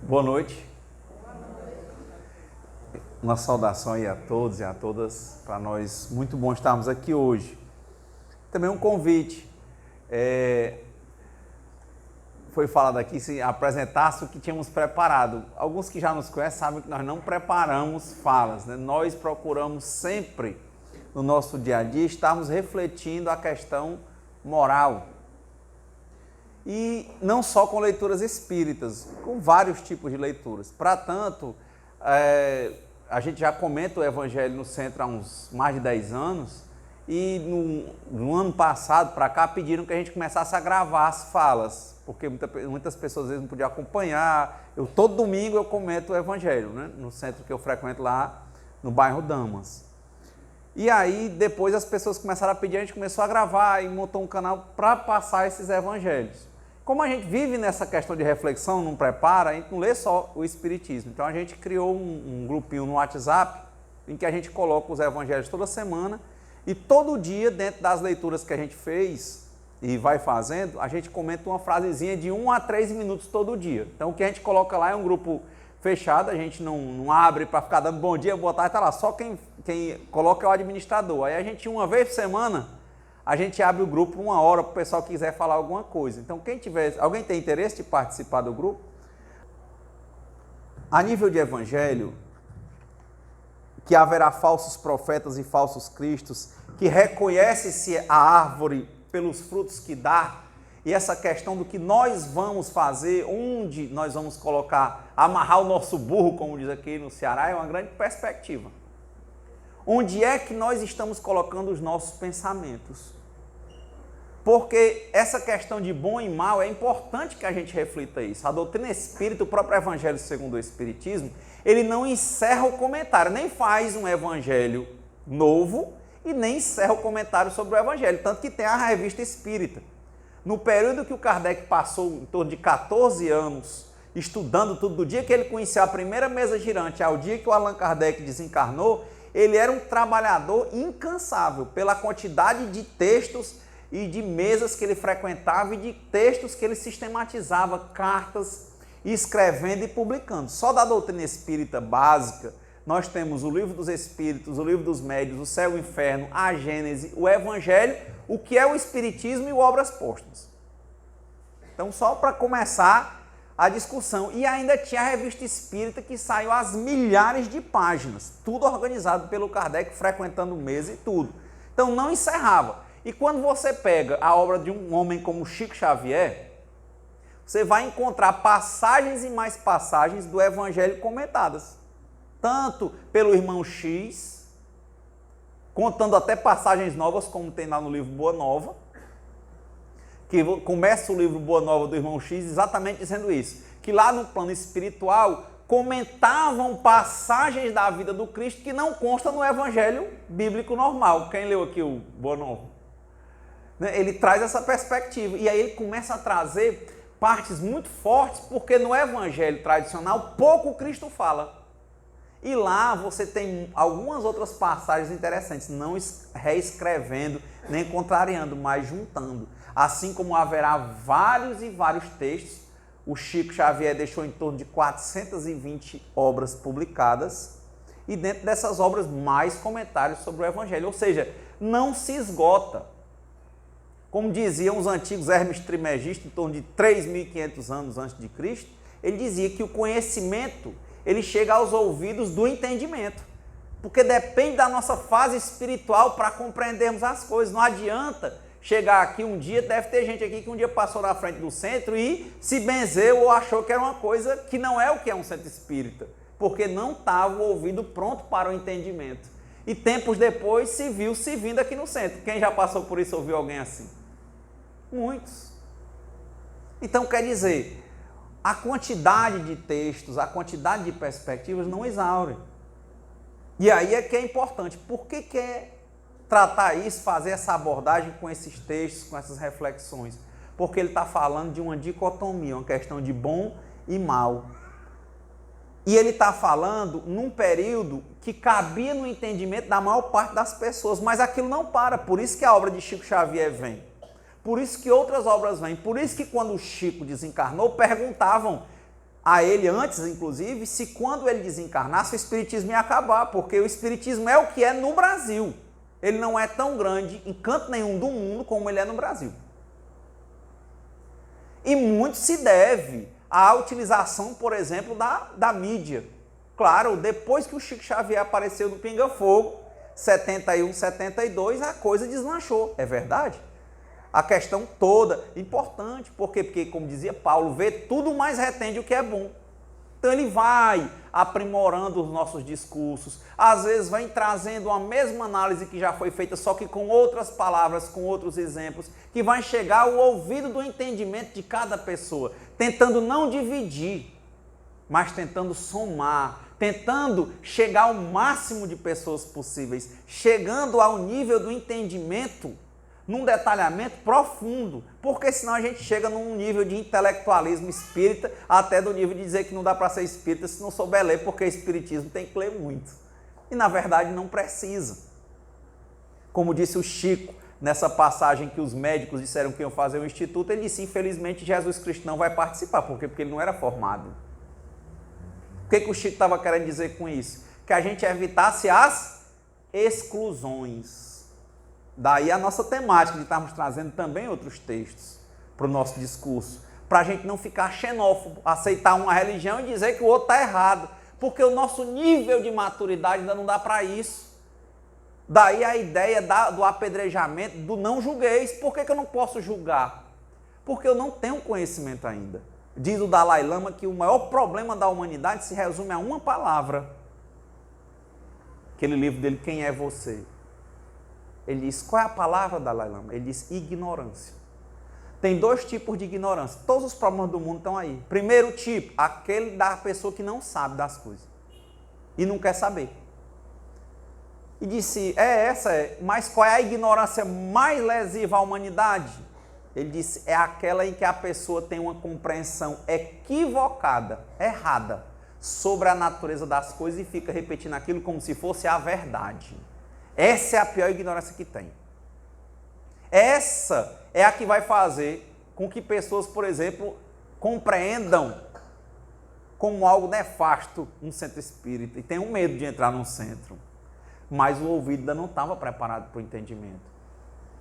Boa noite. Uma saudação aí a todos e a todas. Para nós, muito bom estarmos aqui hoje. Também um convite. Foi falado aqui, se apresentasse o que tínhamos preparado. Alguns que já nos conhecem sabem que nós não preparamos falas, né? Nós procuramos sempre, no nosso dia a dia, estarmos refletindo a questão moral. E não só com leituras espíritas, com vários tipos de leituras. Para tanto, a gente já comenta o Evangelho no Centro há uns mais de 10 anos, e no ano passado, para cá, pediram que a gente começasse a gravar as falas, porque muitas pessoas às vezes não podiam acompanhar. Todo domingo eu comento o Evangelho, né? No centro que eu frequento lá, no bairro Damas. E aí, depois as pessoas começaram a pedir, a gente começou a gravar e montou um canal para passar esses evangelhos. Como a gente vive nessa questão de reflexão, não prepara, a gente não lê só o Espiritismo. Então a gente criou um grupinho no WhatsApp, em que a gente coloca os evangelhos toda semana, e todo dia, dentro das leituras que a gente fez e vai fazendo, a gente comenta uma frasezinha de 1 a 3 minutos todo dia. Então o que a gente coloca lá é um grupo fechado, a gente não abre para ficar dando bom dia, boa tarde, tá lá, só quem coloca é o administrador. Aí a gente, uma vez por semana, a gente abre o grupo 1 hora para o pessoal que quiser falar alguma coisa. Então alguém tem interesse de participar do grupo? A nível de evangelho, que haverá falsos profetas e falsos cristos, que reconhece-se a árvore pelos frutos que dá, e essa questão do que nós vamos fazer, onde nós vamos colocar, amarrar o nosso burro, como diz aqui no Ceará, é uma grande perspectiva. Onde é que nós estamos colocando os nossos pensamentos? Porque essa questão de bom e mal é importante que a gente reflita isso. A doutrina espírita, o próprio Evangelho segundo o Espiritismo, ele não encerra o comentário, nem faz um evangelho novo e nem encerra o comentário sobre o evangelho, tanto que tem a Revista Espírita. No período que o Kardec passou em torno de 14 anos estudando tudo, do dia que ele conheceu a primeira mesa girante ao dia que o Allan Kardec desencarnou, ele era um trabalhador incansável pela quantidade de textos e de mesas que ele frequentava e de textos que ele sistematizava, cartas, escrevendo e publicando. Só da doutrina espírita básica, nós temos o Livro dos Espíritos, o Livro dos Médiuns, o Céu e o Inferno, a Gênese, o Evangelho, o que é o Espiritismo e o Obras Póstumas. Então, só para começar a discussão. E ainda tinha a Revista Espírita, que saiu às milhares de páginas, tudo organizado pelo Kardec, frequentando mesa e tudo. Então, não encerrava. E quando você pega a obra de um homem como Chico Xavier, você vai encontrar passagens e mais passagens do Evangelho comentadas. Tanto pelo irmão X, contando até passagens novas, como tem lá no livro Boa Nova, que começa o livro Boa Nova do irmão X exatamente dizendo isso, que lá no plano espiritual comentavam passagens da vida do Cristo que não constam no Evangelho bíblico normal. Quem leu aqui o Boa Nova? Ele traz essa perspectiva, e aí ele começa a trazer partes muito fortes, porque no Evangelho tradicional pouco Cristo fala. E lá você tem algumas outras passagens interessantes, não reescrevendo, nem contrariando, mas juntando. Assim como haverá vários e vários textos, o Chico Xavier deixou em torno de 420 obras publicadas, e dentro dessas obras mais comentários sobre o Evangelho, ou seja, não se esgota. Como diziam os antigos Hermes Trismegisto, em torno de 3.500 anos antes de Cristo, ele dizia que o conhecimento ele chega aos ouvidos do entendimento, porque depende da nossa fase espiritual para compreendermos as coisas. Não adianta chegar aqui um dia, deve ter gente aqui que um dia passou na frente do centro e se benzeu ou achou que era uma coisa que não é o que é um centro espírita, porque não estava o ouvido pronto para o entendimento. E tempos depois se viu se vindo aqui no centro. Quem já passou por isso ouviu alguém assim? Muitos. Então, quer dizer, a quantidade de textos, a quantidade de perspectivas não exaure. E aí é que é importante. Por que quer tratar isso, fazer essa abordagem com esses textos, com essas reflexões? Porque ele está falando de uma dicotomia, uma questão de bom e mal. E ele está falando num período que cabia no entendimento da maior parte das pessoas, mas aquilo não para. Por isso que a obra de Chico Xavier vem. Por isso que outras obras vêm. Por isso que quando o Chico desencarnou, perguntavam a ele antes, inclusive, se quando ele desencarnasse o espiritismo ia acabar, porque o espiritismo é o que é no Brasil. Ele não é tão grande em canto nenhum do mundo como ele é no Brasil. E muito se deve à utilização, por exemplo, da mídia. Claro, depois que o Chico Xavier apareceu no Pinga Fogo, 71, 72, a coisa deslanchou. É verdade? A questão toda, importante, porque como dizia Paulo, vê tudo, mas retende o que é bom. Então ele vai aprimorando os nossos discursos, às vezes vem trazendo a mesma análise que já foi feita, só que com outras palavras, com outros exemplos, que vai chegar ao ouvido do entendimento de cada pessoa, tentando não dividir, mas tentando somar, tentando chegar ao máximo de pessoas possíveis, chegando ao nível do entendimento, num detalhamento profundo, porque senão a gente chega num nível de intelectualismo espírita, até do nível de dizer que não dá para ser espírita se não souber ler, porque espiritismo tem que ler muito. E na verdade não precisa. Como disse o Chico, nessa passagem que os médicos disseram que iam fazer o instituto, ele disse, infelizmente Jesus Cristo não vai participar, porque ele não era formado. O que o Chico estava querendo dizer com isso? Que a gente evitasse as exclusões. Daí a nossa temática de estarmos trazendo também outros textos para o nosso discurso, para a gente não ficar xenófobo, aceitar uma religião e dizer que o outro está errado, porque o nosso nível de maturidade ainda não dá para isso. Daí a ideia do apedrejamento, do não julgueis. Por que eu não posso julgar? Porque eu não tenho conhecimento ainda. Diz o Dalai Lama que o maior problema da humanidade se resume a uma palavra. Aquele livro dele, Quem é Você? Ele diz, qual é a palavra, Dalai Lama? Ele diz, ignorância. Tem dois tipos de ignorância. Todos os problemas do mundo estão aí. Primeiro tipo, aquele da pessoa que não sabe das coisas. E não quer saber. E disse, mas qual é a ignorância mais lesiva à humanidade? Ele disse, é aquela em que a pessoa tem uma compreensão equivocada, errada, sobre a natureza das coisas e fica repetindo aquilo como se fosse a verdade. Essa é a pior ignorância que tem. Essa é a que vai fazer com que pessoas, por exemplo, compreendam como algo nefasto um centro espírita e tenham medo de entrar num centro. Mas o ouvido ainda não estava preparado para o entendimento.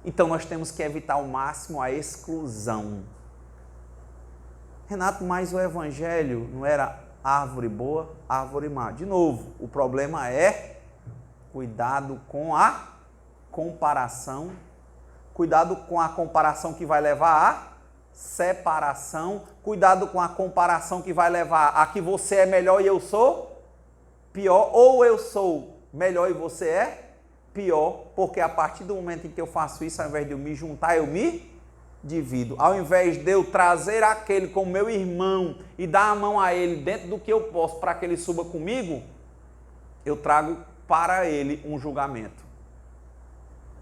Então nós temos que evitar ao máximo a exclusão. Renato, mas o evangelho não era árvore boa, árvore má. De novo, o problema é cuidado com a comparação, cuidado com a comparação que vai levar à separação, cuidado com a comparação que vai levar a que você é melhor e eu sou pior, ou eu sou melhor e você é pior, porque a partir do momento em que eu faço isso, ao invés de eu me juntar, eu me divido. Ao invés de eu trazer aquele como meu irmão e dar a mão a ele dentro do que eu posso para que ele suba comigo, eu trago para ele um julgamento.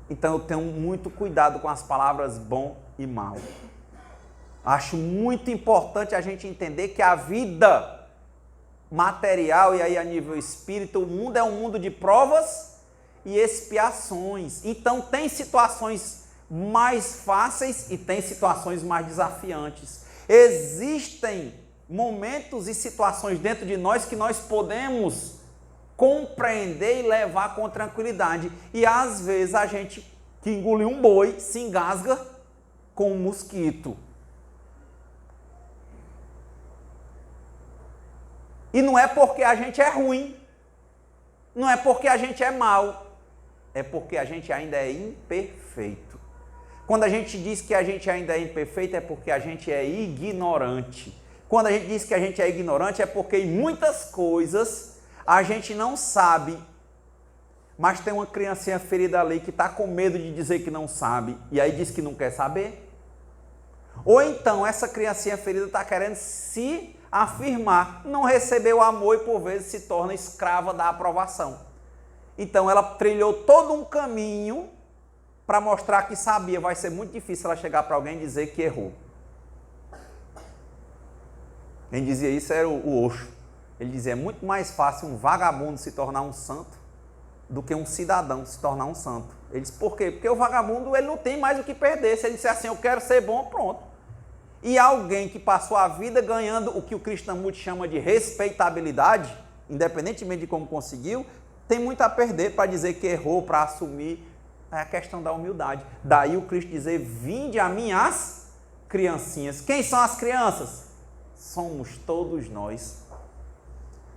Então eu tenho muito cuidado com as palavras bom e mal. Acho muito importante a gente entender que a vida material e aí a nível espírita, o mundo é um mundo de provas e expiações. Então tem situações mais fáceis e tem situações mais desafiantes. Existem momentos e situações dentro de nós que nós podemos compreender e levar com tranquilidade. E às vezes a gente que engoliu um boi se engasga com um mosquito. E não é porque a gente é ruim, não é porque a gente é mau, é porque a gente ainda é imperfeito. Quando a gente diz que a gente ainda é imperfeito, é porque a gente é ignorante. Quando a gente diz que a gente é ignorante, é porque em muitas coisas a gente não sabe, mas tem uma criancinha ferida ali que está com medo de dizer que não sabe, e aí diz que não quer saber. Ou então essa criancinha ferida está querendo se afirmar, não recebeu amor e por vezes se torna escrava da aprovação. Então ela trilhou todo um caminho para mostrar que sabia. Vai ser muito difícil ela chegar para alguém e dizer que errou. Quem dizia isso era o Osho. Ele dizia, é muito mais fácil um vagabundo se tornar um santo do que um cidadão se tornar um santo. Ele disse, por quê? Porque o vagabundo ele não tem mais o que perder. Se ele disser assim, eu quero ser bom, pronto. E alguém que passou a vida ganhando o que o Krishnamurti chama de respeitabilidade, independentemente de como conseguiu, tem muito a perder para dizer que errou, para assumir. É a questão da humildade. Daí o Cristo dizer, vinde a mim as criancinhas. Quem são as crianças? Somos todos nós.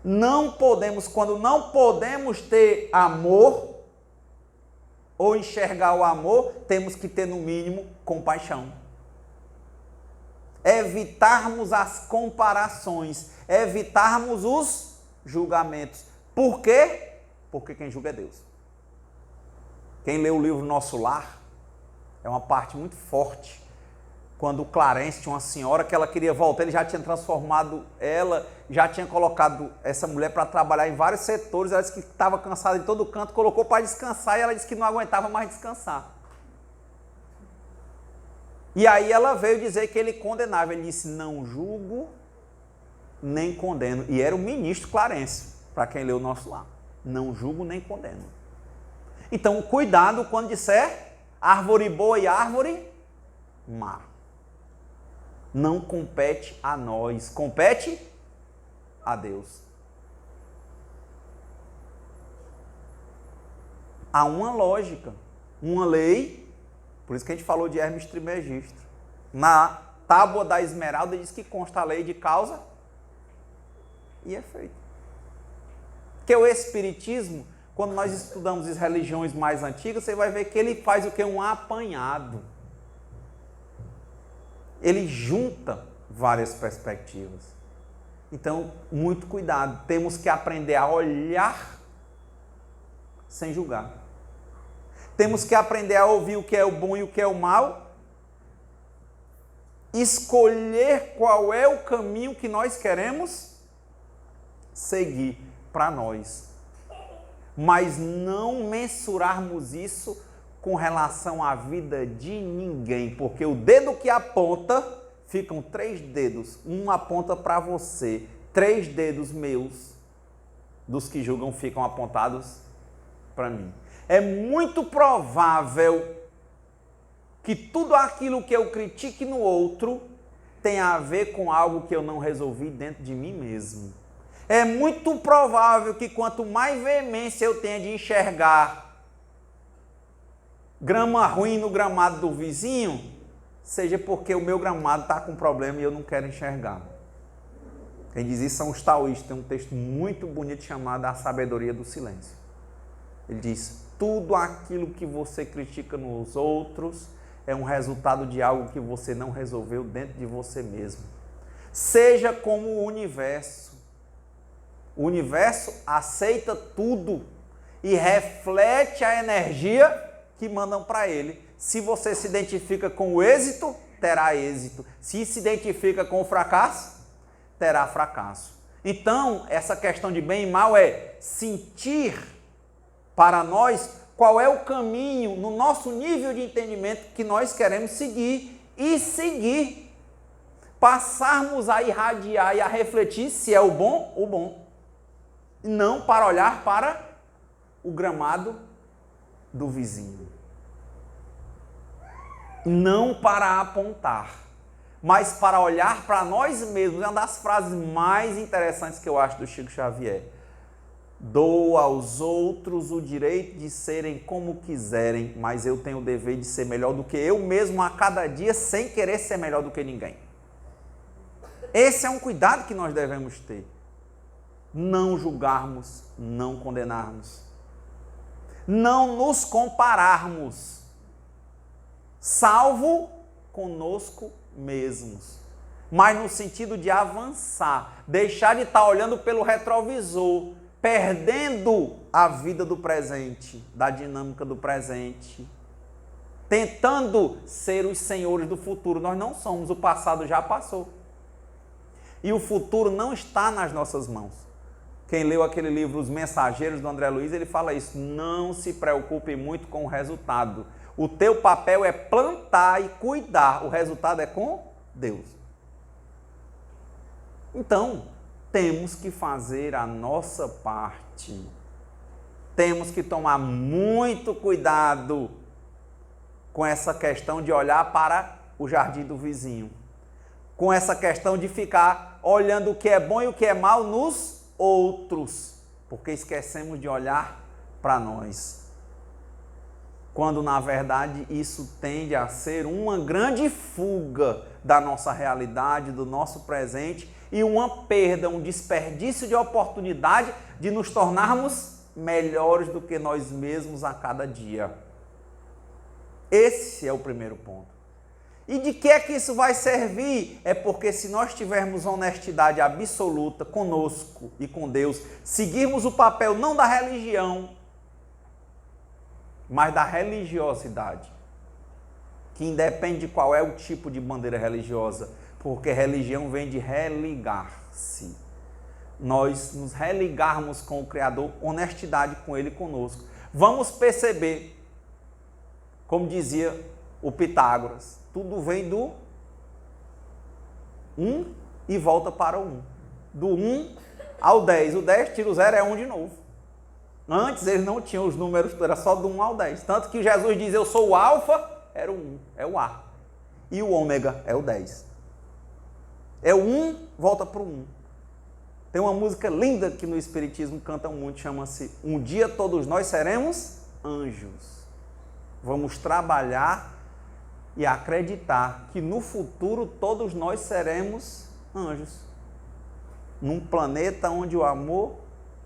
Não podemos, quando não podemos ter amor, ou enxergar o amor, temos que ter no mínimo compaixão. Evitarmos as comparações, evitarmos os julgamentos. Por quê? Porque quem julga é Deus. Quem lê o livro Nosso Lar, é uma parte muito forte. Quando o Clarence tinha uma senhora que ela queria voltar, ele já tinha transformado ela, já tinha colocado essa mulher para trabalhar em vários setores, ela disse que estava cansada de todo canto, colocou para descansar e ela disse que não aguentava mais descansar. E aí ela veio dizer que ele condenava, ele disse, não julgo nem condeno. E era o ministro Clarence, para quem leu o Nosso Lar. Não julgo nem condeno. Então, cuidado quando disser árvore boa e árvore má. Não compete a nós, compete a Deus. Há uma lógica, uma lei, por isso que a gente falou de Hermes Trismegisto. Na tábua da esmeralda diz que consta a lei de causa e efeito. Que o Espiritismo, quando nós estudamos as religiões mais antigas, você vai ver que ele faz o que? Um apanhado. Ele junta várias perspectivas. Então, muito cuidado. Temos que aprender a olhar sem julgar. Temos que aprender a ouvir o que é o bom e o que é o mal. Escolher qual é o caminho que nós queremos seguir para nós. Mas não mensurarmos isso com relação à vida de ninguém, porque o dedo que aponta, ficam 3 dedos, um aponta para você, 3 dedos meus, dos que julgam, ficam apontados para mim. É muito provável que tudo aquilo que eu critique no outro tenha a ver com algo que eu não resolvi dentro de mim mesmo. É muito provável que quanto mais veemência eu tenha de enxergar grama ruim no gramado do vizinho, seja porque o meu gramado está com problema e eu não quero enxergar. Quem diz isso são os taoístas. Tem um texto muito bonito chamado A Sabedoria do Silêncio. Ele diz, tudo aquilo que você critica nos outros é um resultado de algo que você não resolveu dentro de você mesmo. Seja como o universo. O universo aceita tudo e reflete a energia que mandam para ele. Se você se identifica com o êxito, terá êxito. Se se identifica com o fracasso, terá fracasso. Então, essa questão de bem e mal é sentir para nós qual é o caminho no nosso nível de entendimento que nós queremos seguir e seguir. Passarmos a irradiar e a refletir se é o bom. Não para olhar para o gramado do vizinho. Não para apontar, mas para olhar para nós mesmos. É uma das frases mais interessantes que eu acho do Chico Xavier. Dou aos outros o direito de serem como quiserem, mas eu tenho o dever de ser melhor do que eu mesmo a cada dia, sem querer ser melhor do que ninguém. Esse é um cuidado que nós devemos ter. Não julgarmos, não condenarmos, não nos compararmos, salvo conosco mesmos, mas no sentido de avançar, deixar de estar olhando pelo retrovisor, perdendo a vida do presente, da dinâmica do presente, tentando ser os senhores do futuro. Nós não somos, o passado já passou. E o futuro não está nas nossas mãos. Quem leu aquele livro Os Mensageiros, do André Luiz, ele fala isso, não se preocupe muito com o resultado. O teu papel é plantar e cuidar, o resultado é com Deus. Então, temos que fazer a nossa parte. Temos que tomar muito cuidado com essa questão de olhar para o jardim do vizinho. com essa questão de ficar olhando o que é bom e o que é mal nos outros, porque esquecemos de olhar para nós. Quando na verdade isso tende a ser uma grande fuga da nossa realidade, do nosso presente e uma perda, um desperdício de oportunidade de nos tornarmos melhores do que nós mesmos a cada dia. Esse é o primeiro ponto. E de que é que isso vai servir? É porque se nós tivermos honestidade absoluta conosco e com Deus, seguirmos o papel não da religião, mas da religiosidade, que independe de qual é o tipo de bandeira religiosa, porque religião vem de religar-se. Nós nos religarmos com o Criador, honestidade com Ele conosco. Vamos perceber, como dizia o Pitágoras, tudo vem do 1 e volta para o 1. Do 1 ao 10. O 10 tira o 0 é 1 de novo. Antes eles não tinham os números, era só do 1 ao 10. Tanto que Jesus diz, eu sou o alfa, era o 1, é o A. E o ômega é o 10. É o 1, volta para o 1. Tem uma música linda que no Espiritismo cantam muito, chama-se Um Dia Todos Nós Seremos Anjos. Vamos trabalhar e acreditar que no futuro todos nós seremos anjos. Num planeta onde o amor,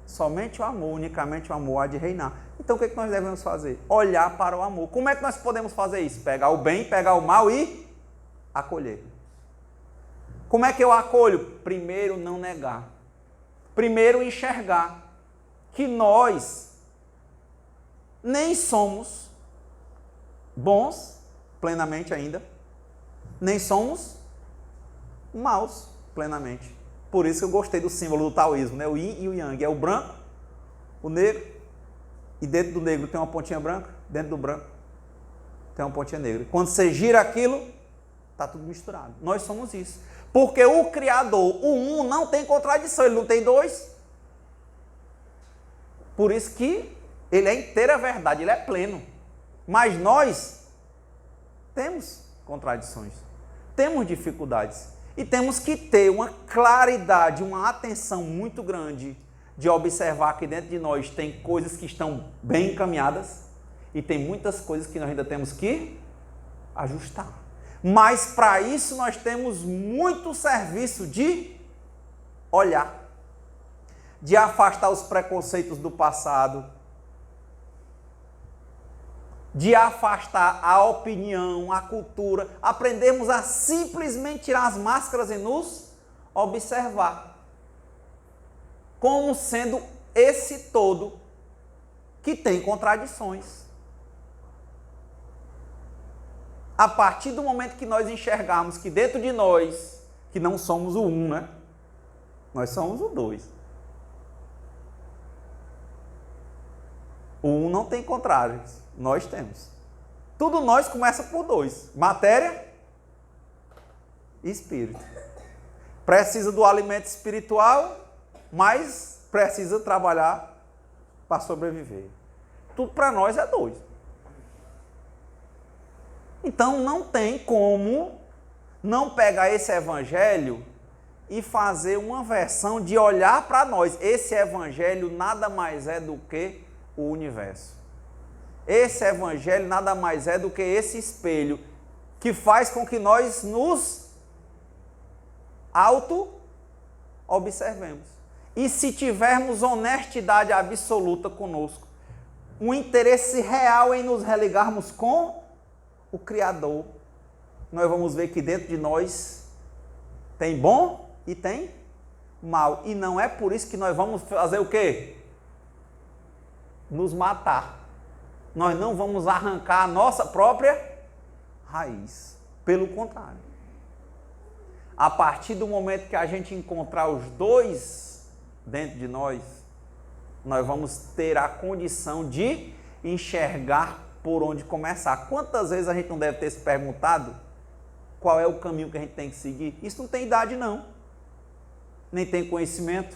somente o amor, unicamente o amor há de reinar. Então o que nós devemos fazer? Olhar para o amor. Como é que nós podemos fazer isso? Pegar o bem, pegar o mal e acolher. Como é que eu acolho? Primeiro, não negar. Primeiro, enxergar que nós nem somos bons plenamente ainda, nem somos maus plenamente. Por isso que eu gostei do símbolo do taoísmo, né? O yin e o yang. É o branco, o negro, e dentro do negro tem uma pontinha branca, dentro do branco tem uma pontinha negra. Quando você gira aquilo, está tudo misturado. Nós somos isso. Porque o Criador, o um, não tem contradição, ele não tem dois. Por isso que ele é inteira verdade, ele é pleno. Mas nós temos contradições, temos dificuldades. E temos que ter uma claridade, uma atenção muito grande de observar que dentro de nós tem coisas que estão bem encaminhadas e tem muitas coisas que nós ainda temos que ajustar. Mas para isso nós temos muito serviço de olhar, de afastar os preconceitos do passado, de afastar a opinião, a cultura, aprendermos a simplesmente tirar as máscaras e nos observar como sendo esse todo que tem contradições. A partir do momento que nós enxergarmos que dentro de nós, que não somos o um, né? Nós somos o dois. O um não tem contrários, nós temos. Tudo nós começa por dois: matéria e espírito. Precisa do alimento espiritual, mas precisa trabalhar para sobreviver. Tudo para nós é dois. Então não tem como não pegar esse evangelho e fazer uma versão de olhar para nós. Esse evangelho nada mais é do que o universo. Esse evangelho nada mais é do que esse espelho que faz com que nós nos auto-observemos. E se tivermos honestidade absoluta conosco, um interesse real em nos religarmos com o Criador, nós vamos ver que dentro de nós tem bom e tem mal. E não é por isso que nós vamos fazer o quê? Nos matar. Nós não vamos arrancar a nossa própria raiz. Pelo contrário. A partir do momento que a gente encontrar os dois dentro de nós, nós vamos ter a condição de enxergar por onde começar. Quantas vezes a gente não deve ter se perguntado qual é o caminho que a gente tem que seguir? Isso não tem idade, não. Nem tem conhecimento.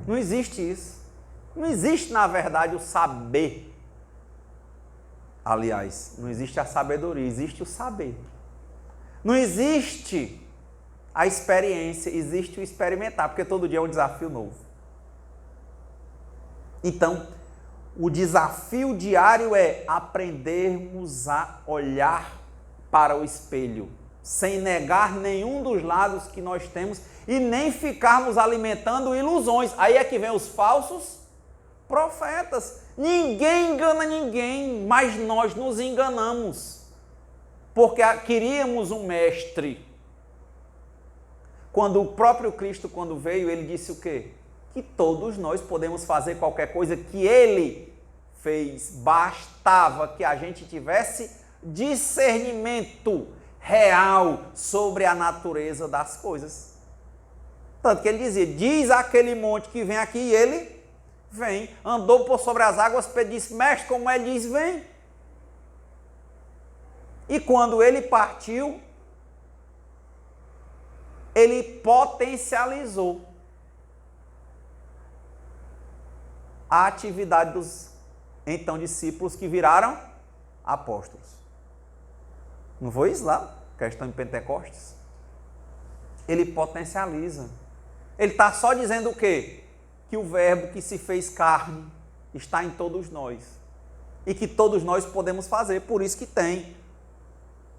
Não existe isso. Não existe, na verdade, o saber. Aliás, não existe a sabedoria, existe o saber. Não existe a experiência, existe o experimentar, porque todo dia é um desafio novo. Então, o desafio diário é aprendermos a olhar para o espelho, sem negar nenhum dos lados que nós temos e nem ficarmos alimentando ilusões. Aí é que vem os falsos profetas. Ninguém engana ninguém, mas nós nos enganamos, porque queríamos um mestre. Quando o próprio Cristo, quando veio, ele disse o quê? Que todos nós podemos fazer qualquer coisa que ele fez. Bastava que a gente tivesse discernimento real sobre a natureza das coisas. Tanto que ele dizia, diz aquele monte que vem aqui, e ele vem. Andou por sobre as águas, Pedro disse, mestre, como ele diz, vem. E quando ele partiu, ele potencializou a atividade dos, então, discípulos que viraram apóstolos. Não foi isso lá? Questão de Pentecostes. Ele potencializa. Ele está só dizendo o quê? Que o verbo que se fez carne está em todos nós. E que todos nós podemos fazer. Por isso que tem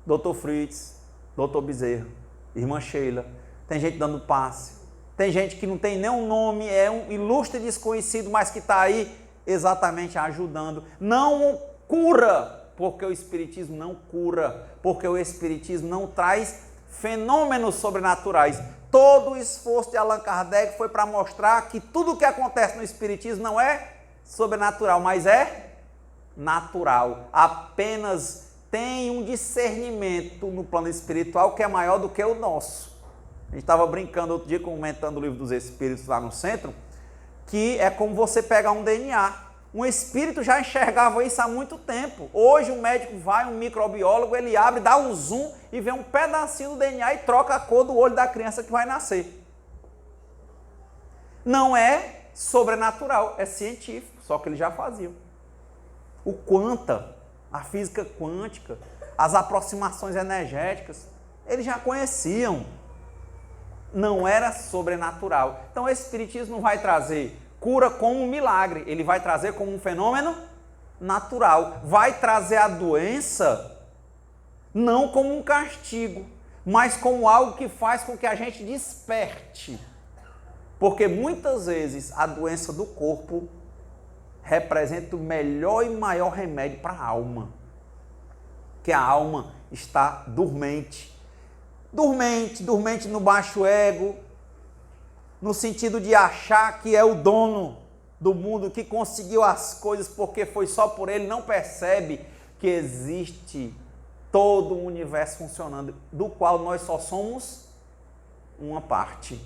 Dr. Fritz, Dr. Bezerra, Irmã Sheila. Tem gente dando passe. Tem gente que não tem nem um nome, é um ilustre desconhecido, mas que está aí exatamente ajudando. Não cura, porque o Espiritismo não cura, porque o Espiritismo não traz fenômenos sobrenaturais. Todo o esforço de Allan Kardec foi para mostrar que tudo o que acontece no Espiritismo não é sobrenatural, mas é natural. Apenas tem um discernimento no plano espiritual que é maior do que o nosso. A gente estava brincando outro dia, comentando o Livro dos Espíritos lá no centro, que é como você pegar um DNA. Um espírito já enxergava isso há muito tempo. Hoje um médico vai, um microbiólogo, ele abre, dá um zoom e vê um pedacinho do DNA e troca a cor do olho da criança que vai nascer. Não é sobrenatural, é científico, só que eles já faziam. O quanta, a física quântica, as aproximações energéticas, eles já conheciam. Não era sobrenatural. Então o Espiritismo não vai trazer cura como um milagre, ele vai trazer como um fenômeno natural. Vai trazer a doença não como um castigo, mas como algo que faz com que a gente desperte. Porque muitas vezes a doença do corpo representa o melhor e maior remédio para a alma. Que a alma está dormente. Dormente no baixo ego, no sentido de achar que é o dono do mundo, que conseguiu as coisas porque foi só por ele, não percebe que existe todo um universo funcionando, do qual nós só somos uma parte.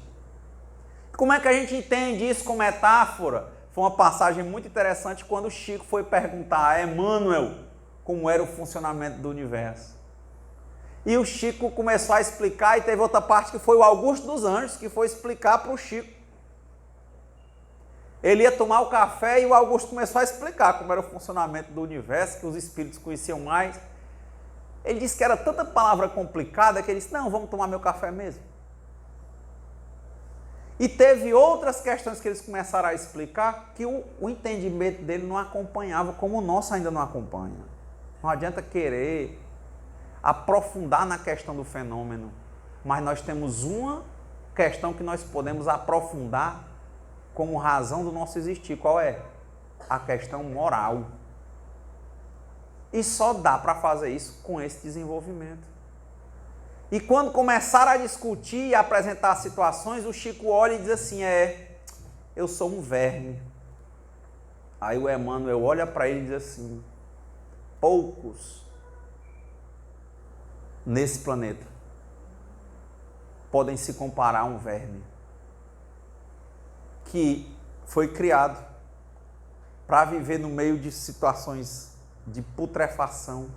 Como é que a gente entende isso com metáfora? Foi uma passagem muito interessante quando o Chico foi perguntar a Emmanuel como era o funcionamento do universo. E o Chico começou a explicar, e teve outra parte que foi o Augusto dos Anjos, que foi explicar para o Chico. Ele ia tomar o café e o Augusto começou a explicar como era o funcionamento do universo, que os espíritos conheciam mais. Ele disse que era tanta palavra complicada que ele disse, não, vamos tomar meu café mesmo. E teve outras questões que eles começaram a explicar que o entendimento dele não acompanhava, como o nosso ainda não acompanha. Não adianta querer aprofundar na questão do fenômeno, mas nós temos uma questão que nós podemos aprofundar como razão do nosso existir. Qual é? A questão moral. E só dá para fazer isso com esse desenvolvimento. E quando começaram a discutir e apresentar situações, o Chico olha e diz assim, eu sou um verme. Aí o Emmanuel olha para ele e diz assim, poucos nesse planeta podem se comparar a um verme que foi criado para viver no meio de situações de putrefação,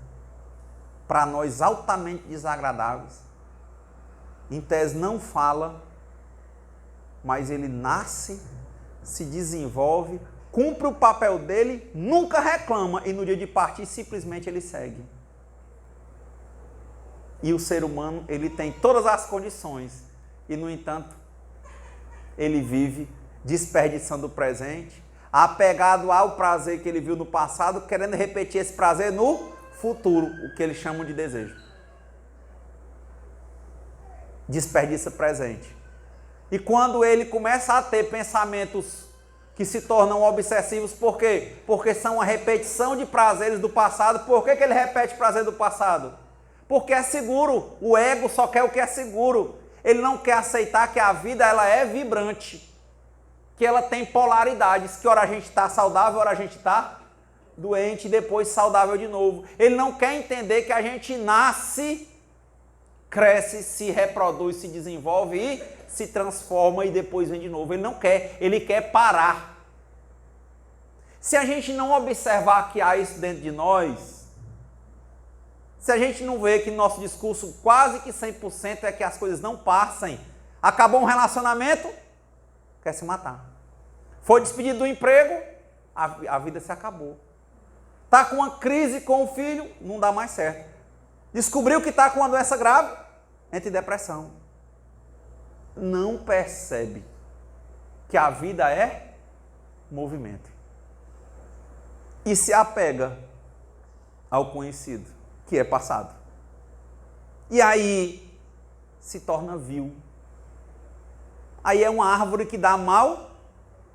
para nós altamente desagradáveis. Em tese não fala, mas ele nasce, se desenvolve, cumpre o papel dele, nunca reclama e no dia de partir simplesmente ele segue. E o ser humano, ele tem todas as condições E, no entanto, ele vive desperdiçando o presente, apegado ao prazer que ele viu no passado, querendo repetir esse prazer no futuro, o que eles chamam de desejo. Desperdiça presente. E quando ele começa a ter pensamentos que se tornam obsessivos, por quê? Porque são a repetição de prazeres do passado. Por que ele repete prazer do passado? Porque é seguro. O ego só quer o que é seguro. Ele não quer aceitar que a vida ela é vibrante, que ela tem polaridades, que ora a gente está saudável, ora a gente está doente e depois saudável de novo. Ele não quer entender que a gente nasce, cresce, se reproduz, se desenvolve e se transforma e depois vem de novo. Ele não quer, ele quer parar. Se a gente não observar que há isso dentro de nós, se a gente não vê que nosso discurso quase que 100% é que as coisas não passem, acabou um relacionamento, quer se matar. Foi despedido do emprego, a vida se acabou. Está com uma crise com o filho, não dá mais certo. Descobriu que está com uma doença grave, entra em depressão. Não percebe que a vida é movimento. E se apega ao conhecido, que é passado. E aí se torna vil. Aí é uma árvore que dá mau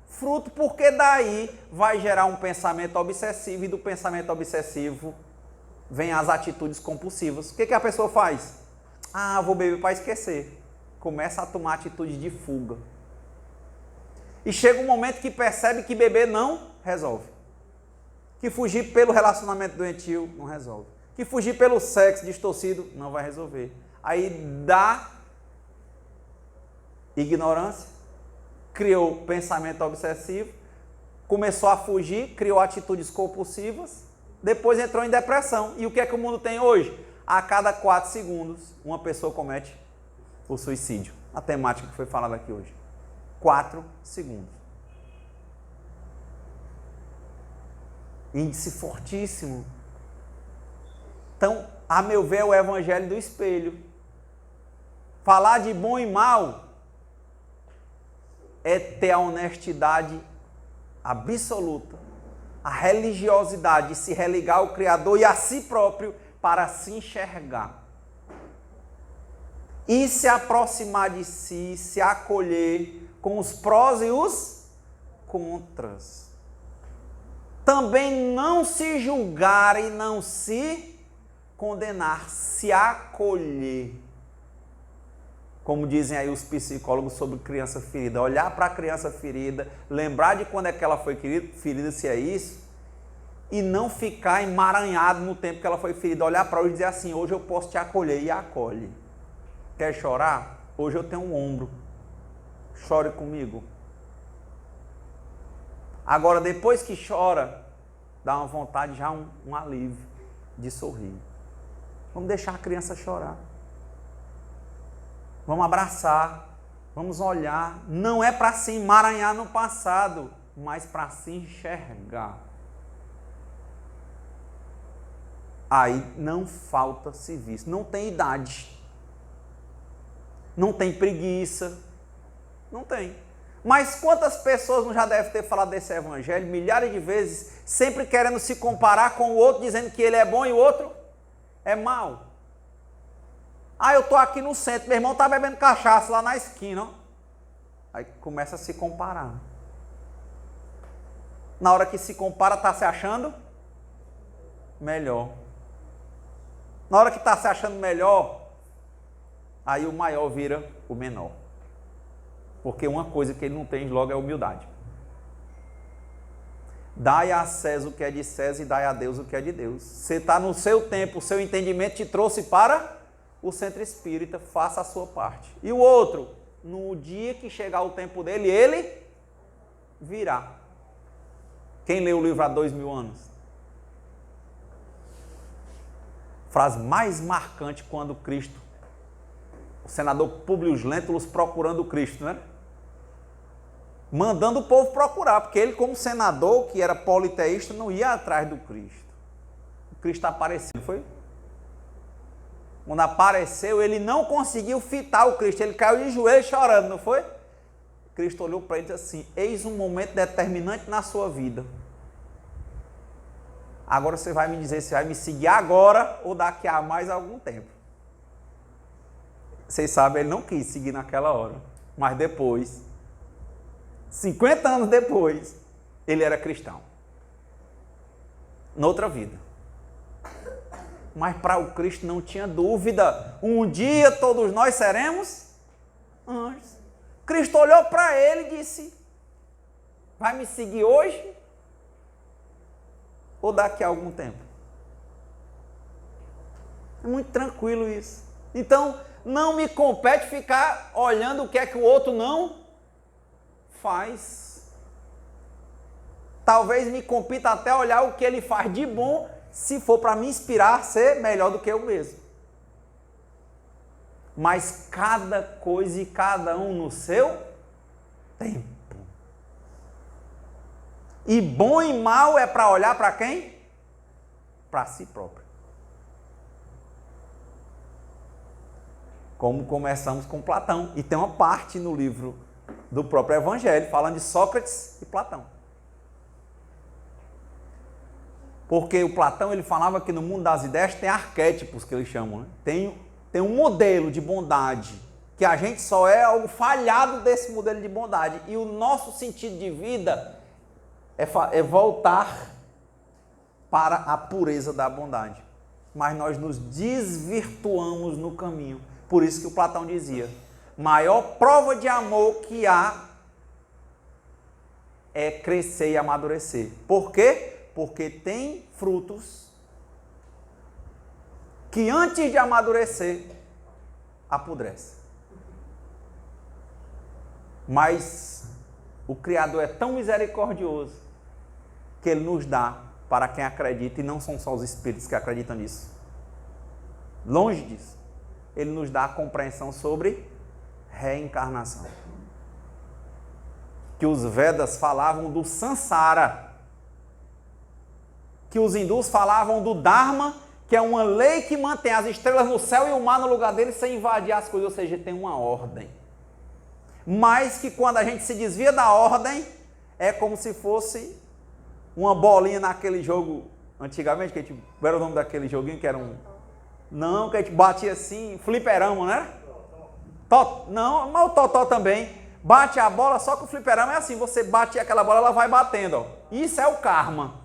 fruto, porque daí vai gerar um pensamento obsessivo, e do pensamento obsessivo vem as atitudes compulsivas. O que a pessoa faz? Vou beber para esquecer. Começa a tomar atitude de fuga. E chega um momento que percebe que beber não resolve. Que fugir pelo relacionamento doentio não resolve. Que fugir pelo sexo distorcido não vai resolver. Aí dá ignorância, criou pensamento obsessivo, começou a fugir, criou atitudes compulsivas, depois entrou em depressão. E o que é que o mundo tem hoje? A cada 4 segundos, uma pessoa comete o suicídio. A temática que foi falada aqui hoje. 4 segundos. Índice fortíssimo. Então, a meu ver, é o evangelho do espelho. Falar de bom e mal é ter a honestidade absoluta, a religiosidade, se religar ao Criador e a si próprio para se enxergar. E se aproximar de si, se acolher com os prós e os contras. Também não se julgar e não se condenar, se acolher. Como dizem aí os psicólogos sobre criança ferida, olhar para a criança ferida, lembrar de quando é que ela foi ferida, se é isso, e não ficar emaranhado no tempo que ela foi ferida, olhar para hoje e dizer assim, hoje eu posso te acolher, e acolhe. Quer chorar? Hoje eu tenho um ombro, chore comigo. Agora, depois que chora, dá uma vontade, já um alívio de sorrir. Vamos deixar a criança chorar. Vamos abraçar, vamos olhar. Não é para se emaranhar no passado, mas para se enxergar. Aí não falta serviço, não tem idade, não tem preguiça, não tem. Mas quantas pessoas não já devem ter falado desse evangelho, milhares de vezes, sempre querendo se comparar com o outro, dizendo que ele é bom e o outro é mau. Eu estou aqui no centro, meu irmão está bebendo cachaça lá na esquina. Ó. Aí começa a se comparar. Na hora que se compara, está se achando melhor. Na hora que está se achando melhor, aí o maior vira o menor. Porque uma coisa que ele não tem logo é humildade. Dai a César o que é de César e dai a Deus o que é de Deus. Você está no seu tempo, o seu entendimento te trouxe para o centro espírita, faça a sua parte. E o outro, no dia que chegar o tempo dele, ele virá. Quem leu o livro há 2000 anos? Frase mais marcante quando Cristo, o senador Públio Lentulus procurando Cristo, né? Mandando o povo procurar, porque ele, como senador, que era politeísta, não ia atrás do Cristo. O Cristo apareceu, foi? quando apareceu, ele não conseguiu fitar o Cristo, ele caiu de joelhos chorando, não foi? Cristo olhou para ele e disse assim: eis um momento determinante na sua vida. Agora você vai me dizer se vai me seguir agora ou daqui a mais algum tempo. Vocês sabem, ele não quis seguir naquela hora, mas depois, 50 anos depois, ele era cristão. Noutra vida. Mas para o Cristo não tinha dúvida. Um dia todos nós seremos anjos. Cristo olhou para ele e disse: vai me seguir hoje ou daqui a algum tempo? É muito tranquilo isso. Então, não me compete ficar olhando o que é que o outro não faz. Talvez me compita até olhar o que ele faz de bom, se for para me inspirar a ser melhor do que eu mesmo. Mas cada coisa e cada um no seu tempo. E bom e mal é para olhar para quem? Para si próprio. Como começamos com Platão. E tem uma parte no livro do próprio Evangelho falando de Sócrates e Platão. Porque o Platão ele falava que no mundo das ideias tem arquétipos, que eles chamam. Né? Tem um modelo de bondade, que a gente só é algo falhado desse modelo de bondade. E o nosso sentido de vida é voltar para a pureza da bondade. Mas nós nos desvirtuamos no caminho. Por isso que o Platão dizia: maior prova de amor que há é crescer e amadurecer. Por quê? Porque tem frutos que antes de amadurecer, apodrece. Mas o Criador é tão misericordioso que Ele nos dá para quem acredita, e não são só os espíritos que acreditam nisso. Longe disso. Ele nos dá a compreensão sobre reencarnação. Que os Vedas falavam do Sansara, que os hindus falavam do Dharma, que é uma lei que mantém as estrelas no céu e o mar no lugar deles sem invadir as coisas, ou seja, tem uma ordem. Mas que quando a gente se desvia da ordem, é como se fosse uma bolinha naquele jogo, antigamente, que a gente, qual era o nome daquele joguinho que era um... Não, que a gente batia assim, fliperama, né? Não, mas o totó também. Bate a bola, só que o fliperama é assim, você bate aquela bola, ela vai batendo. Ó. Isso é o karma.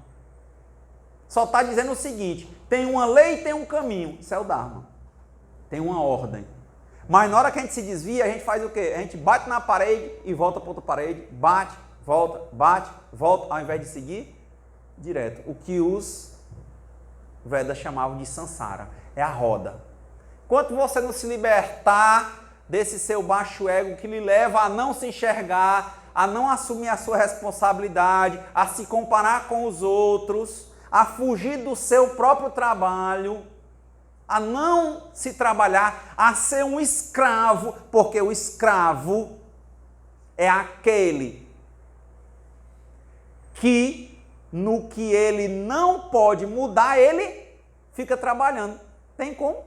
Só está dizendo o seguinte, tem uma lei e tem um caminho. Isso é o Dharma. Tem uma ordem. Mas na hora que a gente se desvia, a gente faz o quê? A gente bate na parede e volta para outra parede, bate, volta, ao invés de seguir direto. O que os Vedas chamavam de Sansara. É a roda. Enquanto você não se libertar desse seu baixo ego que lhe leva a não se enxergar, a não assumir a sua responsabilidade, a se comparar com os outros, a fugir do seu próprio trabalho, a não se trabalhar, a ser um escravo, porque o escravo é aquele que, no que ele não pode mudar, ele fica trabalhando. Tem como?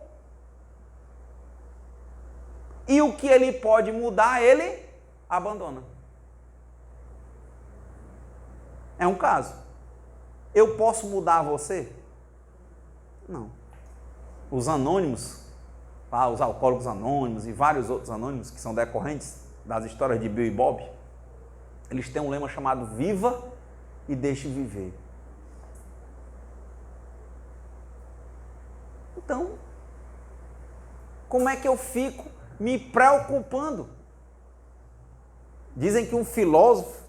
E o que ele pode mudar, ele abandona. É um caso. Eu posso mudar você? Não. Os anônimos, os alcoólicos anônimos e vários outros anônimos que são decorrentes das histórias de Bill e Bob, eles têm um lema chamado Viva e Deixe Viver. Então, como é que eu fico me preocupando? Dizem que um filósofo,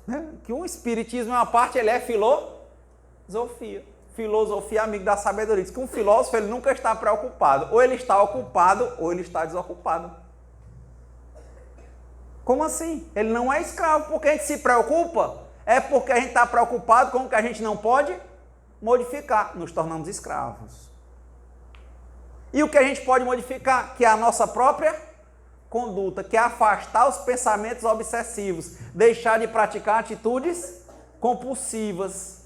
que um espiritismo é uma parte, ele é filosofia. Filosofia é amigo da sabedoria. Diz que um filósofo ele nunca está preocupado. Ou ele está ocupado, ou ele está desocupado. Como assim? Ele não é escravo. Porque a gente se preocupa, é porque a gente está preocupado com o que a gente não pode modificar. Nos tornamos escravos. E o que a gente pode modificar? Que é a nossa própria conduta, que é afastar os pensamentos obsessivos, deixar de praticar atitudes compulsivas,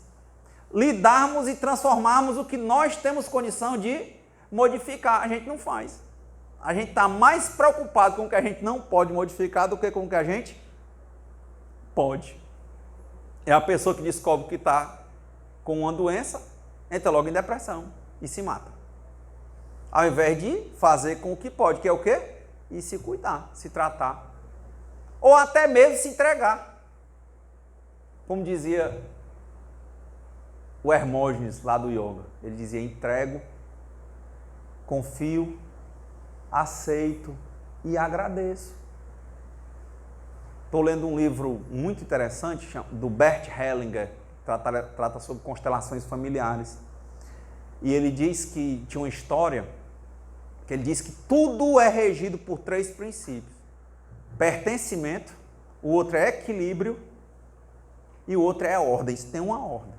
lidarmos e transformarmos o que nós temos condição de modificar. A gente não faz. a gente está mais preocupado com o que a gente não pode modificar do que com o que a gente pode. É a pessoa que descobre que está com uma doença, entra logo em depressão e se mata. Ao invés de fazer com o que pode, que é o quê? E se cuidar, se tratar. Ou até mesmo se entregar. Como dizia o Hermógenes lá do yoga. Ele dizia, entrego, confio, aceito e agradeço. Estou lendo um livro muito interessante do Bert Hellinger, trata sobre constelações familiares. E ele diz que tinha uma história, que ele diz que tudo é regido por 3 princípios. Pertencimento, o outro é equilíbrio e o outro é ordem. Isso tem uma ordem.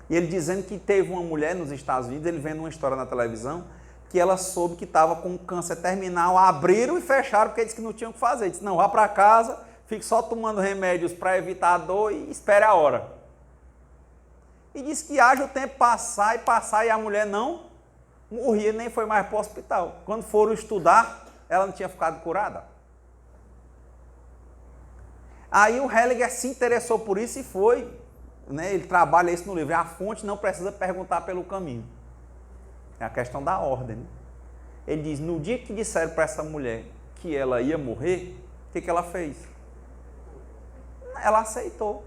E ele dizendo que teve uma mulher nos Estados Unidos, ele vendo uma história na televisão, que ela soube que estava com câncer terminal, abriram e fecharam, porque disse que não tinham o que fazer. Ele disse, não, vá para casa, fique só tomando remédios para evitar a dor e espere a hora. E disse que haja o tempo passar, e a mulher não morria, nem foi mais para o hospital. Quando foram estudar, ela não tinha ficado curada. Aí o Hellinger se interessou por isso e foi, né, ele trabalha isso no livro, a fonte não precisa perguntar pelo caminho. É a questão da ordem. Né? Ele diz, no dia que disseram para essa mulher que ela ia morrer, o que ela fez? Ela aceitou.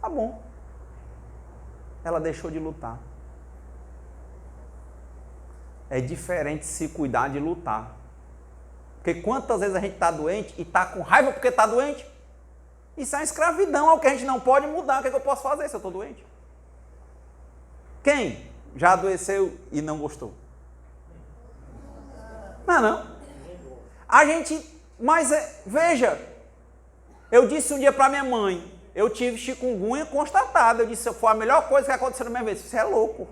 Tá bom. Ela deixou de lutar. É diferente se cuidar de lutar. Porque quantas vezes a gente está doente e está com raiva porque está doente? Isso é uma escravidão, é o que a gente não pode mudar. O que eu posso fazer se eu estou doente? Quem já adoeceu e não gostou? Não. A gente, mas veja, eu disse um dia para minha mãe, eu tive chikungunya constatado, eu disse, foi a melhor coisa que aconteceu na minha vida. Você é louco.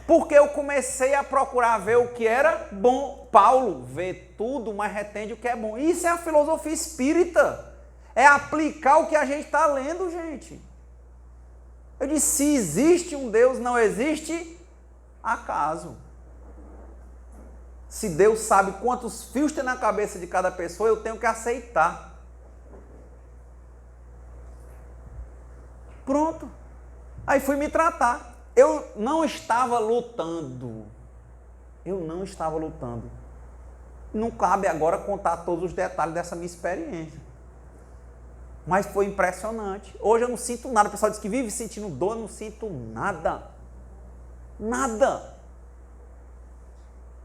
Porque eu comecei a procurar ver o que era bom. Paulo vê tudo, mas retende o que é bom. Isso é a filosofia espírita. É aplicar o que a gente está lendo, gente. Eu disse, se existe um Deus, não existe acaso. Se Deus sabe quantos fios tem na cabeça de cada pessoa, eu tenho que aceitar. Pronto. Aí fui me tratar. Eu não estava lutando. Não cabe agora contar todos os detalhes dessa minha experiência. Mas foi impressionante. Hoje eu não sinto nada. O pessoal diz que vive sentindo dor, eu não sinto nada. Nada.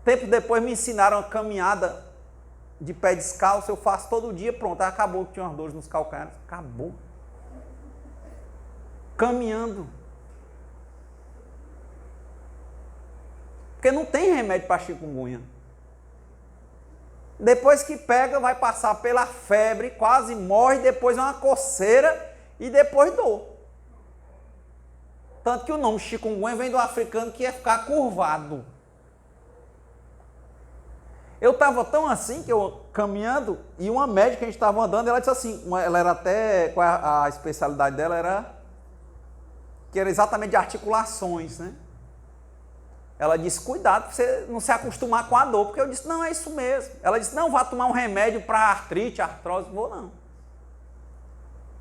Tempo depois me ensinaram a caminhada de pé descalço. Eu faço todo dia, pronto. Aí acabou que tinha umas dores nos calcanhares. Acabou. Caminhando. Porque não tem remédio para chikungunya. Depois que pega, vai passar pela febre, quase morre, depois é uma coceira e depois dor. Tanto que o nome chikungunya vem do africano que é ficar curvado. Eu estava tão assim que eu caminhando e uma médica, a gente estava andando, ela disse assim, ela era até, a especialidade dela era, que era exatamente de articulações, né? Ela disse, cuidado para você não se acostumar com a dor, porque eu disse, não, é isso mesmo. Ela disse, não, vá tomar um remédio para artrite, artrose, vou não.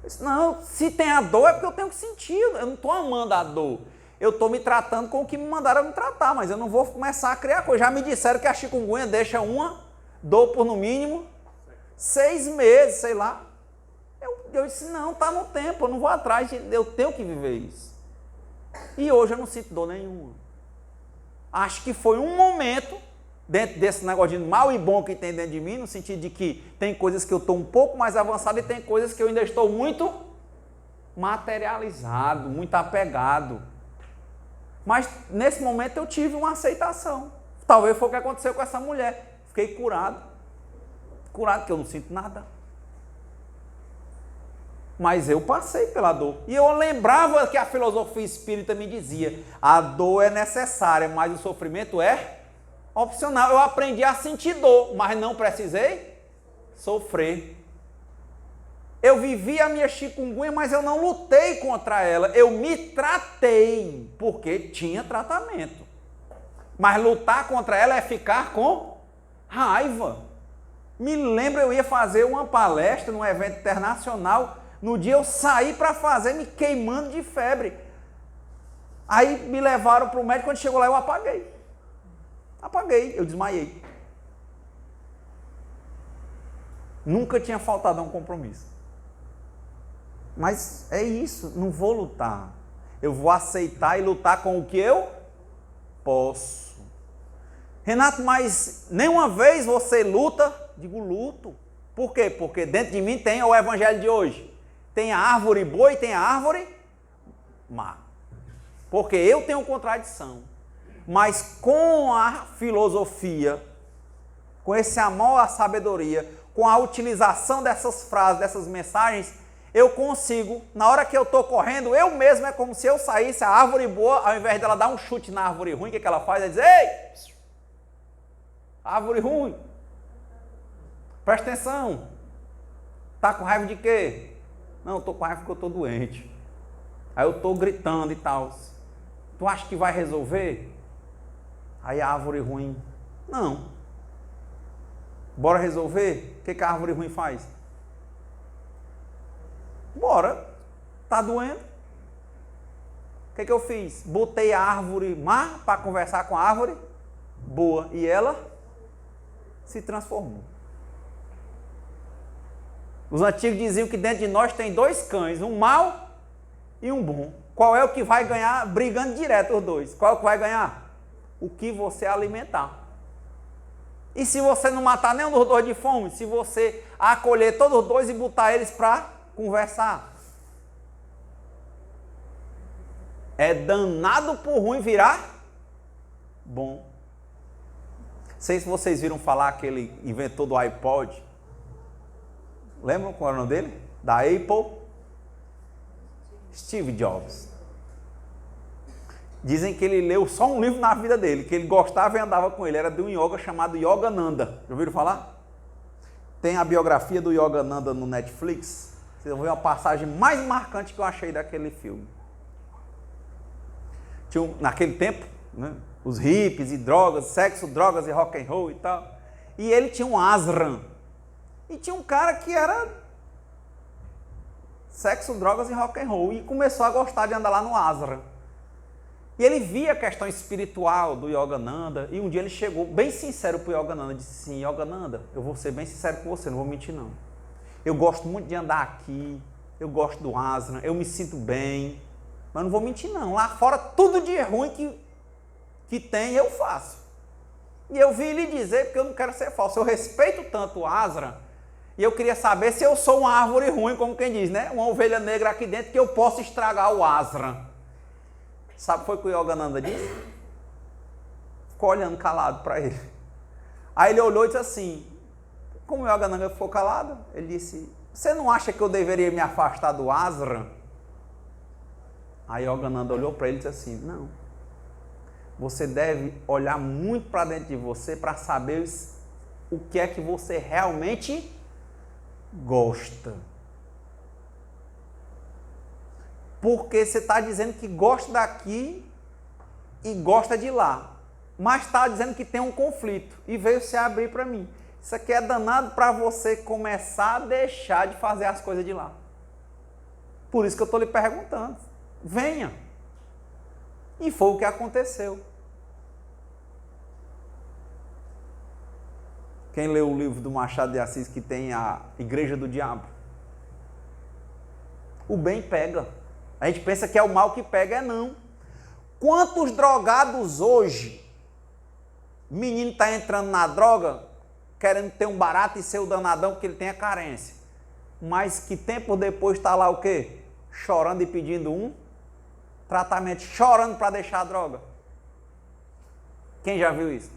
Eu disse, não, se tem a dor é porque eu tenho que sentir, eu não estou amando a dor. Eu estou me tratando com o que me mandaram me tratar, mas eu não vou começar a criar coisa. Já me disseram que a chikungunya deixa uma dor por no mínimo 6 meses, sei lá. Eu disse, não, está no tempo, eu não vou atrás, eu tenho que viver isso. E hoje eu não sinto dor nenhuma. Acho que foi um momento, dentro desse negócio de mal e bom que tem dentro de mim, no sentido de que tem coisas que eu estou um pouco mais avançado e tem coisas que eu ainda estou muito materializado, muito apegado. Mas nesse momento eu tive uma aceitação. Talvez foi o que aconteceu com essa mulher. Fiquei curado. Curado, porque eu não sinto nada. Mas eu passei pela dor. E eu lembrava que a filosofia espírita me dizia, a dor é necessária, mas o sofrimento é opcional. Eu aprendi a sentir dor, mas não precisei sofrer. Eu vivi a minha chikungunya, mas eu não lutei contra ela. Eu me tratei, porque tinha tratamento. Mas lutar contra ela é ficar com raiva. Me lembro, eu ia fazer uma palestra num evento internacional. No dia eu saí para fazer, me queimando de febre. Aí me levaram para o médico, quando chegou lá eu apaguei. Eu desmaiei. Nunca tinha faltado a um compromisso. Mas é isso, não vou lutar. Eu vou aceitar e lutar com o que eu posso. Renato, mas nenhuma vez você luta? Digo, luto. Por quê? Porque dentro de mim tem o evangelho de hoje. Tem a árvore boa e tem a árvore má. Porque eu tenho contradição. Mas com a filosofia, com esse amor à sabedoria, com a utilização dessas frases, dessas mensagens, eu consigo, na hora que eu estou correndo, eu mesmo é como se eu saísse, a árvore boa, ao invés dela dar um chute na árvore ruim, o que ela faz? Ela diz, ei, árvore ruim, presta atenção, tá com raiva de quê? Não, eu estou com raiva porque eu estou doente. Aí eu estou gritando e tal. Tu acha que vai resolver? Aí a árvore ruim, não. Bora resolver? O que a árvore ruim faz? Bora. Tá doendo? O que eu fiz? Botei a árvore má para conversar com a árvore boa. E ela se transformou. Os antigos diziam que dentro de nós tem dois cães, um mau e um bom. Qual é o que vai ganhar brigando direto os dois? Qual é o que vai ganhar? O que você alimentar. E se você não matar nenhum dos dois de fome, se você acolher todos os dois e botar eles para conversar. É danado por ruim virar bom. Não sei se vocês viram falar que ele inventou do iPod. Lembram qual era o nome dele? Da Apple? Steve Jobs. Dizem que ele leu só um livro na vida dele, que ele gostava e andava com ele. Era de um yoga chamado Yogananda. Já ouviram falar? Tem a biografia do Yogananda no Netflix. Vocês vão ver uma passagem mais marcante que eu achei daquele filme. Tinha naquele tempo, né, os hippies e drogas, sexo, drogas e rock and roll e tal. E ele tinha um ashram. E tinha um cara que era sexo, drogas e rock and roll. E começou a gostar de andar lá no ashram. E ele via a questão espiritual do Yogananda. E um dia ele chegou bem sincero para o Yogananda. Disse assim, Yogananda, eu vou ser bem sincero com você, não vou mentir não. Eu gosto muito de andar aqui. Eu gosto do ashram. Eu me sinto bem. Mas não vou mentir não. Lá fora tudo de ruim que tem eu faço. E eu vim lhe dizer porque eu não quero ser falso. Eu respeito tanto o ashram. E eu queria saber se eu sou uma árvore ruim, como quem diz, né? Uma ovelha negra aqui dentro que eu posso estragar o ashram. Sabe o que foi que o Yogananda disse? Ficou olhando calado para ele. Aí ele olhou e disse assim, como o Yogananda ficou calado, ele disse, você não acha que eu deveria me afastar do ashram? Aí o Yogananda olhou para ele e disse assim, não. Você deve olhar muito para dentro de você para saber o que é que você realmente gosta. Porque você está dizendo que gosta daqui e gosta de lá. Mas está dizendo que tem um conflito. E veio se abrir para mim. Isso aqui é danado para você começar a deixar de fazer as coisas de lá. Por isso que eu estou lhe perguntando. Venha. E foi o que aconteceu. Quem leu o livro do Machado de Assis que tem a Igreja do Diabo? O bem pega. A gente pensa que é o mal que pega, é não. Quantos drogados hoje, menino está entrando na droga, querendo ter um barato e ser o danadão porque ele tem a carência. Mas que tempo depois está lá o quê? Chorando e pedindo um tratamento, chorando para deixar a droga. Quem já viu isso?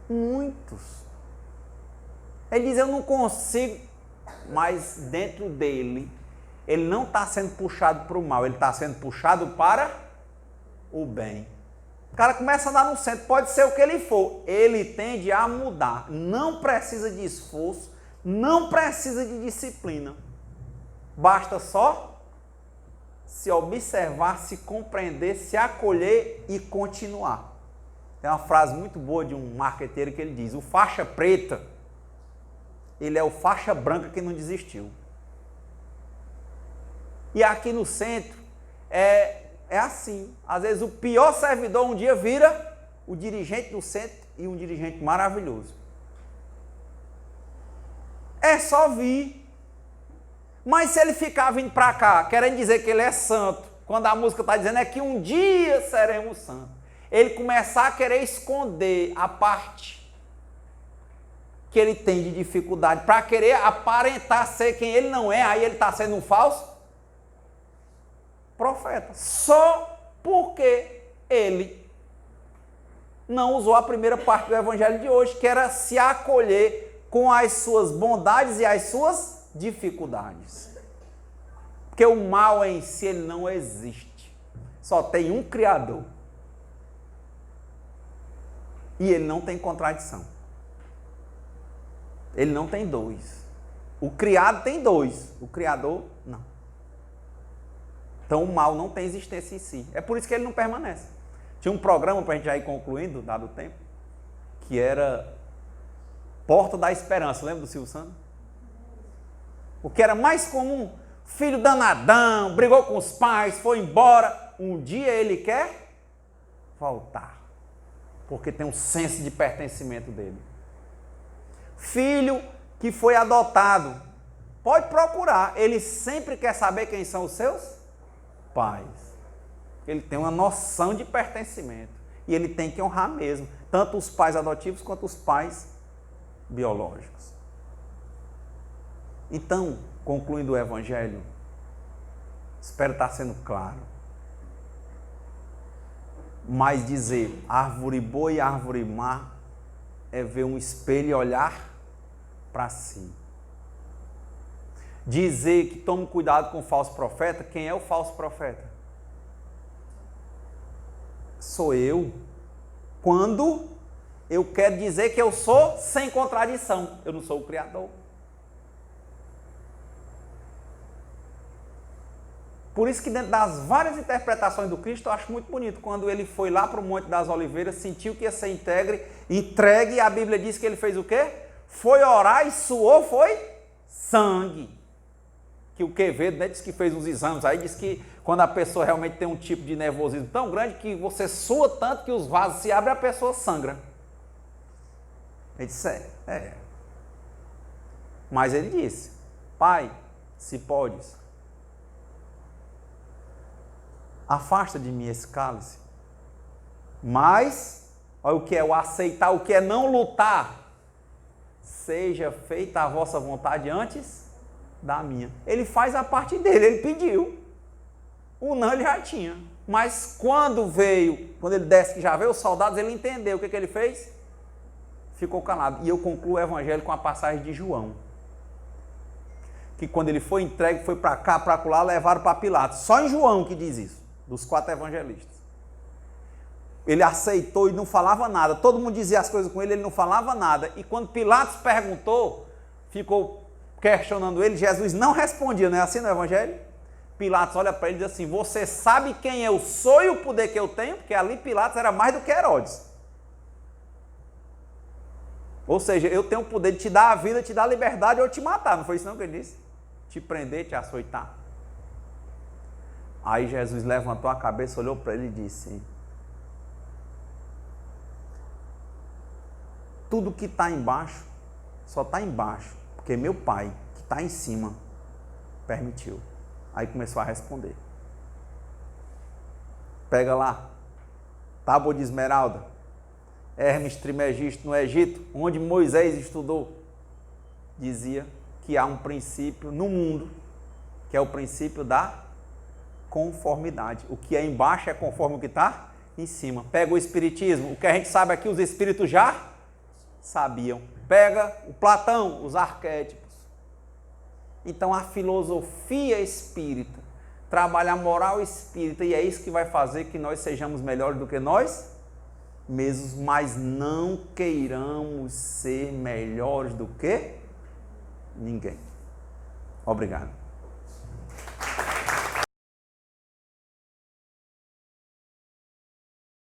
Muitos. Ele diz, eu não consigo, mas dentro dele, ele não está sendo puxado para o mal, ele está sendo puxado para o bem. O cara começa a andar no centro, pode ser o que ele for, ele tende a mudar, não precisa de esforço, não precisa de disciplina. Basta só se observar, se compreender, se acolher e continuar. Tem uma frase muito boa de um marqueteiro que ele diz: o faixa preta, ele é o faixa branca que não desistiu. E aqui no centro é assim. Às vezes o pior servidor um dia vira o dirigente do centro e um dirigente maravilhoso. É só vir. Mas se ele ficar vindo para cá, querendo dizer que ele é santo, quando a música está dizendo é que um dia seremos santos, ele começar a querer esconder a parte que ele tem de dificuldade, para querer aparentar ser quem ele não é, aí ele está sendo um falso profeta. Só porque ele não usou a primeira parte do evangelho de hoje, que era se acolher com as suas bondades e as suas dificuldades. Porque o mal em si ele não existe. Só tem um Criador. E ele não tem contradição. Ele não tem dois. O criado tem dois, o Criador não. Então o mal não tem existência em si. É por isso que ele não permanece. Tinha um programa, para a gente já ir concluindo, dado o tempo, que era Porta da Esperança. Lembra do Silvio Santos? O que era mais comum, filho danadão, brigou com os pais, foi embora. Um dia ele quer voltar, porque tem um senso de pertencimento dele. Filho que foi adotado, pode procurar, ele sempre quer saber quem são os seus pais. Ele tem uma noção de pertencimento e ele tem que honrar mesmo, tanto os pais adotivos quanto os pais biológicos. Então, concluindo o evangelho, espero estar sendo claro, mas dizer árvore boa e árvore má é ver um espelho e olhar para si. Dizer que tome cuidado com o falso profeta, quem é o falso profeta? Sou eu. Quando eu quero dizer que eu sou sem contradição, eu não sou o Criador. Por isso que dentro das várias interpretações do Cristo, eu acho muito bonito, quando ele foi lá para o Monte das Oliveiras, sentiu que ia ser entregue, e a Bíblia diz que ele fez o quê? Foi orar e suou, foi sangue. Que o Quevedo, né, diz que fez uns exames, aí diz que quando a pessoa realmente tem um tipo de nervosismo tão grande, que você sua tanto que os vasos se abrem e a pessoa sangra. Ele disse, Mas ele disse, Pai, se podes, afasta de mim esse cálice. Mas, olha o que é o aceitar, o que é não lutar. Seja feita a vossa vontade antes da minha. Ele faz a parte dele, ele pediu. O não ele já tinha. Mas quando ele desce que já veio os soldados, ele entendeu. O que ele fez? Ficou calado. E eu concluo o evangelho com a passagem de João. Que quando ele foi entregue, foi para cá, para lá, levaram para Pilatos. Só em João que diz isso, dos 4 evangelistas. Ele aceitou e não falava nada. Todo mundo dizia as coisas com ele, ele não falava nada. E quando Pilatos perguntou, ficou questionando ele, Jesus não respondia, não é assim no evangelho? Pilatos olha para ele e diz assim, você sabe quem eu sou e o poder que eu tenho? Porque ali Pilatos era mais do que Herodes. Ou seja, eu tenho o poder de te dar a vida, te dar a liberdade ou te matar. Não foi isso não que ele disse? Te prender, te açoitar. Aí Jesus levantou a cabeça, olhou para ele e disse, tudo que está embaixo, só está embaixo, porque meu Pai, que está em cima, permitiu. Aí começou a responder. Pega lá, tábua de esmeralda, Hermes Trismegisto no Egito, onde Moisés estudou, dizia que há um princípio no mundo, que é o princípio da conformidade. O que é embaixo é conforme o que está em cima. Pega o espiritismo, o que a gente sabe aqui, os espíritos já sabiam. Pega o Platão, os arquétipos. Então a filosofia espírita trabalha a moral espírita e é isso que vai fazer que nós sejamos melhores do que nós mesmos, mas não queiramos ser melhores do que Ninguém. Obrigado.